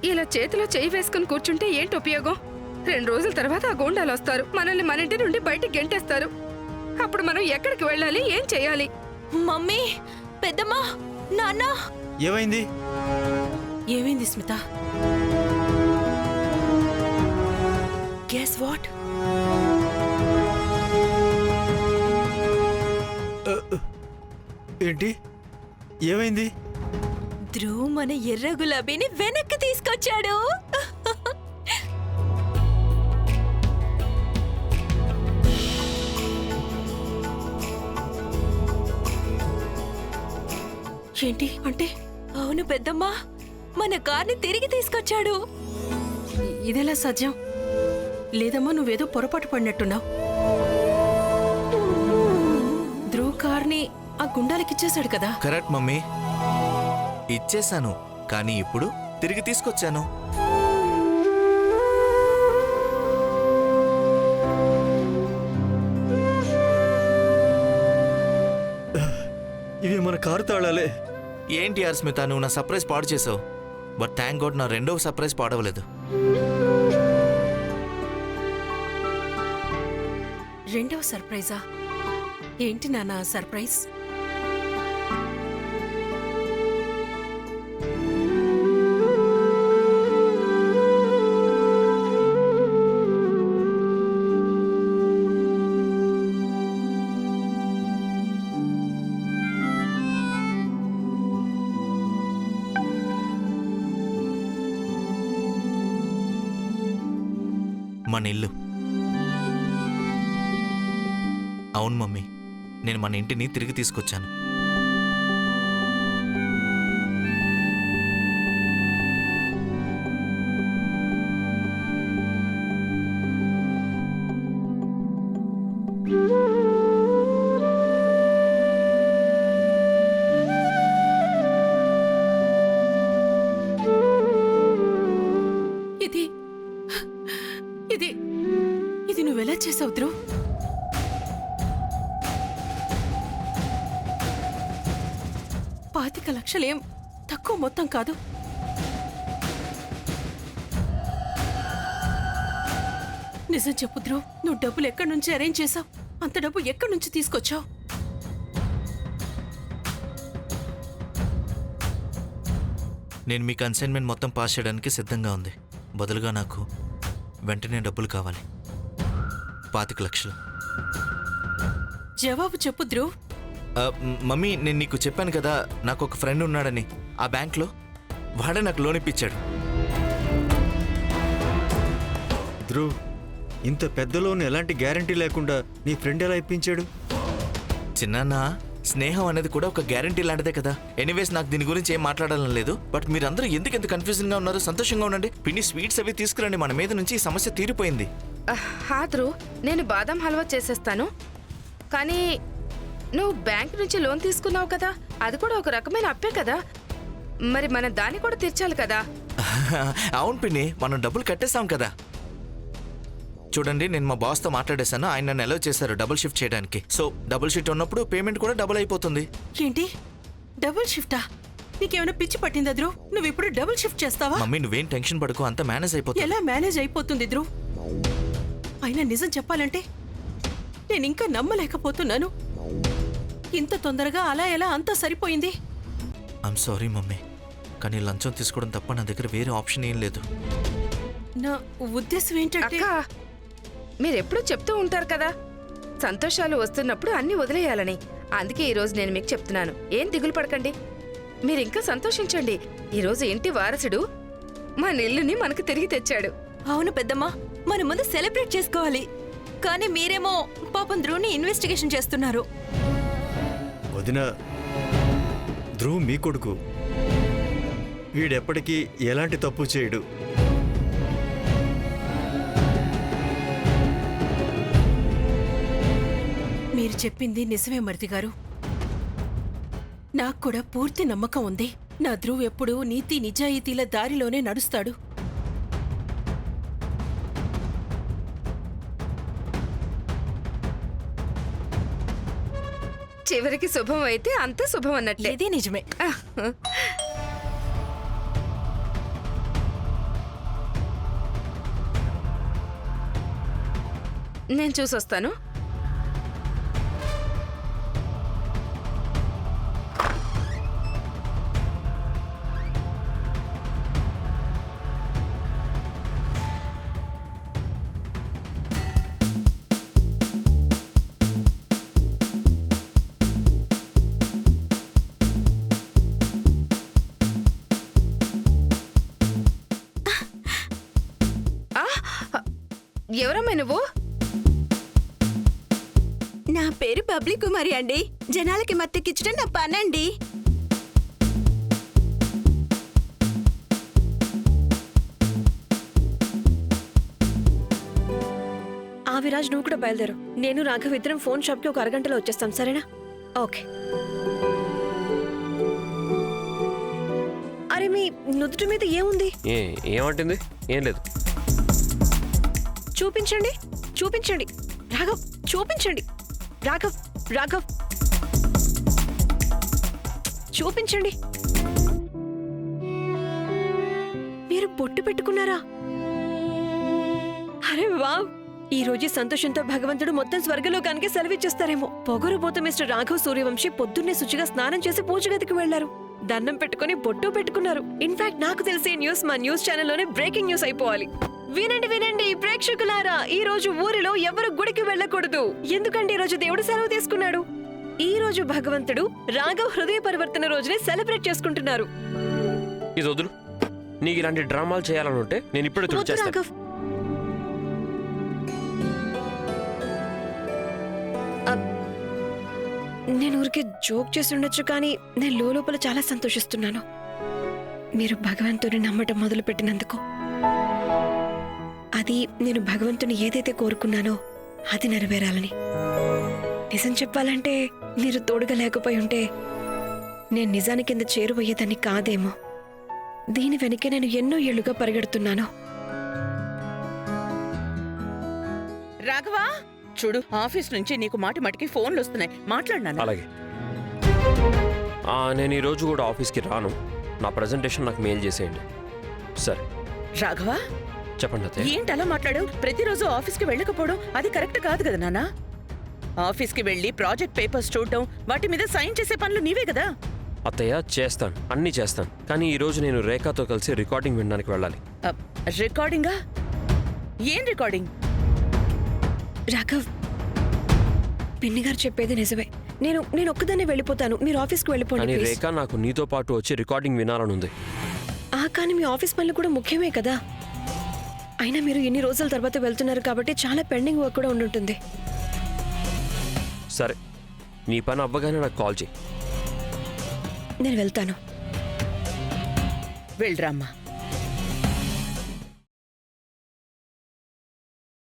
ఇలా చేతిలో చెయ్యి వేసుకుని కూర్చుంటే ఏంటి ఉపయోగం? 2 రోజుల తర్వాత ఆ గూండాలు వస్తారు, మనల్ని మన ఇంటి నుండి బయటికి గెంటేస్తారు. అప్పుడు మనం ఎక్కడికి వెళ్ళాలి, ఏం చేయాలి? మమ్మీ, పెద్దమ్మా, నాన్న. ఏమైంది? ఏమైంది స్మిత? Guess what? ఏంటి ఏమైంది? ధ్రువ్ మన ఎర్ర గులాబీని వెనక్కి తీసుకొచ్చాడు. ఏంటి అంటే? అవును పెద్దమ్మా, మన కార్ని తిరిగి తీసుకొచ్చాడు. ఇదెలా సాధ్యం? లేదమ్మా, నువ్వేదో పొరపాటు పడినట్టున్నావు. ధ్రువ్ కార్ని ఆ గుండాలకిచ్చేశాడు కదా. కరెక్ట్ మమ్మీ, ఇచ్చేశాను. కానీ ఇప్పుడు తిరిగి తీసుకొచ్చాను. ఇవి మన కారు తాళాలే. ఏంటి యార్ స్మిత, నువ్వు నా సర్ప్రైజ్ పాడు చేసావు. బట్ థ్యాంక్ గాడ్ నా రెండవ సర్ప్రైజ్ పాడవలేదు. రెండవ సర్ప్రైజా? ఏంటి నాన్న సర్ప్రైజ్? మన ఇల్లు. అవును మమ్మీ, నేను మన ఇంటిని తిరిగి తీసుకొచ్చాను. ఇది ఇది ఇది నువ్వెలా చేసావు ధ్రువ్? $25,00,000 తక్కువ మొత్తం కాదు. నిజం చెప్పు ధ్రువ్, నువ్వు డబ్బులు ఎక్కడి నుంచి అరేంజ్ చేసావు? అంత డబ్బు ఎక్కడి నుంచి తీసుకొచ్చావు? నేను మీ కన్సైన్మెంట్ మొత్తం పాస్ చేయడానికి సిద్ధంగా ఉంది. బదులుగా నాకు వెంటనే డబ్బులు కావాలి. 25,00,000. జవాబు చెప్పు ధ్రువ్. మమ్మీ, నేను నీకు చెప్పాను కదా నాకు ఒక ఫ్రెండ్ ఉన్నాడని. ఆ బ్యాంక్లో వాడే నాకు లోన్ ఇప్పించాడు. ధ్రువ్, ఇంత పెద్ద లోన్ ఎలాంటి గ్యారంటీ లేకుండా నీ ఫ్రెండ్ ఎలా ఇప్పించాడు? చిన్నాన్న, స్నేహం అనేది కూడా ఒక గ్యారంటీ లాంటిదే కదా. ఎనీవేస్, నాకు దీని గురించి ఏం మాట్లాడాలని లేదు. బట్ మీరందరూ ఎందుకు ఎంత కన్ఫ్యూజన్ గా ఉన్నారు? సంతోషంగా ఉండండి. పిన్ని స్వీట్స్ అవి తీసుకురండి, మన మీద నుంచి ఈ సమస్య తీరిపోయింది. హా ధ్రువ్, నేను బాదం హల్వా చేసేస్తాను. కానీ నువ్వు బ్యాంక్ నుంచి లోన్ తీసుకున్నావు కదా, అది కూడా ఒక రకమైన అప్పే కదా. మరి మనం దాన్ని కూడా తీర్చాలి కదా. అవును పిన్ని, మనం డబ్బులు కట్టేస్తాం కదా. చూడండి, నేను మా బాస్తో మాట్లాడేశాను. ఆయన నన్ను అలౌ చేశారు డబుల్ షిఫ్ట్ చేయడానికి. సో డబుల్ షిఫ్ట్ ఉన్నప్పుడు పేమెంట్ కూడా డబుల్ అయిపోతుంది. ఏంటి డబుల్ షిఫ్టా? నీకేమైనా పిచ్చి పట్టిందా ధ్రువ్? నువ్వు ఇప్పుడు డబుల్ షిఫ్ట్ చేస్తావా? మమ్మీ, నువ్వేం టెన్షన్ పడుకో, అంత మేనేజ్ అయిపోతుంది. ఎలా మేనేజ్ అయిపోతుంది ధ్రువ్? అయినా నిజం చెప్పాలంటే నేను ఇంకా నమ్మలేకపోతున్నాను. ఇంత తొందరగా అలా ఎలా అంతా సరిపోయింది? ఐఎమ్ సారీ మమ్మీ, కానీ లంచం తీసుకోవడం తప్ప నా దగ్గర వేరే ఆప్షన్ ఏం లేదు. నా ఉద్దేశం ఏంటంటే, అక్క, మీరెప్పుడూ చెప్తూ ఉంటారు కదా సంతోషాలు వస్తున్నప్పుడు అన్ని వదిలేయాలని. అందుకే ఈరోజు నేను మీకు చెప్తున్నాను, ఏం దిగులు పడకండి, మీరింకా సంతోషించండి. ఈరోజు ఇంటి వారసుడు మన ఇల్లుని మనకు తిరిగి తెచ్చాడు. అవును పెద్దమ్మా, మనం ముందు సెలబ్రేట్ చేసుకోవాలి. కానీ మీరేమో పాపం ధ్రువ్ని ఇన్వెస్టిగేషన్ చేస్తున్నారు. వదిన, ధ్రువ్ మీ కొడుకు. వీడెప్పటికీ ఎలాంటి తప్పు చేయడు. మీరు చెప్పింది నిజమే మరిది గారు. నాకు కూడా పూర్తి నమ్మకం ఉంది. నా ధ్రువ్ ఎప్పుడూ నీతి నిజాయితీల దారిలోనే నడుస్తాడు. చివరికి శుభం అయితే అంత శుభం అన్నట్లే. ఇది నిజమే. నేను చూసొస్తాను. ఎవరమ్మా నువ్వు? నా పేరు బబ్లీ కుమారి అండి. జనాలకి మత్తెక్కించడం నా పనండి. విరాజ్ నువ్వు కూడా బయలుదేరు. నేను రాఘవ్ ఇద్దరం ఫోన్ షాప్కి ఒక అరగంటలో వచ్చేస్తాం, సరేనా? ఓకే. అరే మీ నుదుటి మీద ఏముంది? ఏమంటుంది? ఏం లేదు. చూపించండి, చూపించండి. రాఘవ్ చూపించండి. రాఘవ్ రాఘవ్ చూపించండి. మీరు బొట్టు పెట్టుకున్నారా? అరే వావ్! ఈ రోజు సంతోషంతో భగవంతుడు మొత్తం స్వర్గలోకానికి సెలవిచ్చేస్తారేమో. పొగరుబోతు మిస్టర్ రాఘవ్ సూర్యవంశీ పొద్దున్నే శుచిగా స్నానం చేసి పూజ గదికి వెళ్లారు. దండం పెట్టుకుని బొట్టు పెట్టుకున్నారు. ఇన్ఫాక్ట్ నాకు తెలిసి న్యూస్ మా న్యూస్ ఛానల్లోనే బ్రేకింగ్ న్యూస్ అయిపోవాలి. వినండి వినండి ప్రేక్షకులారా, ఈ రోజు ఊరిలో ఎవరు గుడికి వెళ్ళకూడదు. ఎందుకంటే ఈ రోజు దేవుడు సెలవు తీసుకున్నాడు. ఈ రోజు భగవంతుడు రాఘవ్ హృదయ పరివర్తన రోజునే సెలబ్రేట్ చేసుకుంటున్నారు. ఇది వదులు. నీకు ఇలాంటి డ్రామాలు చేయాలని ఉంటే నేను ఇప్పుడే వద్దు తుడిచేస్తాను. రాఘవ్. నేను ఊరికే జోక్ చేసి ఉండొచ్చు, కానీ నేను లోపల చాలా సంతోషిస్తున్నాను. మీరు భగవంతుని నమ్మటం మొదలు పెట్టినందుకు. అది నేను భగవంతుని ఏదైతే కోరుకున్నానో అది నెరవేరాలని. నిజం చెప్పాలంటే మీరు తోడుగా లేకపోయి ఉంటే నేను నిజానికి కింద చేరువయ్యేదాన్ని కాదేమో. దీని వెనకే నేను ఎన్నో ఏళ్లుగా పరిగెడుతున్నాను. రాఘవా, చూడు, ఆఫీస్ నుంచి నీకు మాటి మాటికి ఫోన్లు వస్తున్నాయి. మాట్లాడినాను. అలాగే. నేను ఈరోజు కూడా ఆఫీస్కి రాను. నా ప్రజెంటేషన్ నాకు మెయిల్ చేసేయండి. సరే. రాఘవా, చెప్పండి అత్తయ్య. ఏంటి అలా మాట్లాడావు? ప్రతిరోజు ఆఫీస్కి వెళ్ళకపోవడం అది కరెక్ట్ కాదు కదా నాన్న. ఆఫీస్కి వెళ్ళి ప్రాజెక్ట్ పేపర్స్ చూడటం, వాటి మీద సైన్ చేసే పనులు నీవే కదా. అత్తయ్య చేస్తాను, అన్నీ చేస్తాను. కానీ ఈరోజు నేను రేఖతో కలిసి రికార్డింగ్ వినడానికి వెళ్ళాలి. రికార్డింగా? ఏం రికార్డింగ్? రాఘవ్, పిన్ని గారు చెప్పేది నిజమే. నేను ఒక్కదాన్నే వెళ్ళిపోతాను. మీరు ఆఫీస్కి వెళ్ళిపోండి కానీ ప్లీజ్. రేఖ నాకు నీతో పాటు వచ్చి రికార్డింగ్ వినాలని ఉంది. కానీ మీ ఆఫీస్ పనులు కూడా ముఖ్యమే కదా. అయినా మీరు ఎన్ని రోజుల తర్వాత వెళ్తున్నారు కాబట్టి చాలా పెండింగ్ వర్క్ కూడా ఉండుంటుంది. సరే, నీ పని అవ్వగానే నాకు కాల్ చేయి. నేను వెళ్తాను. వెళ్ళరామ్మా.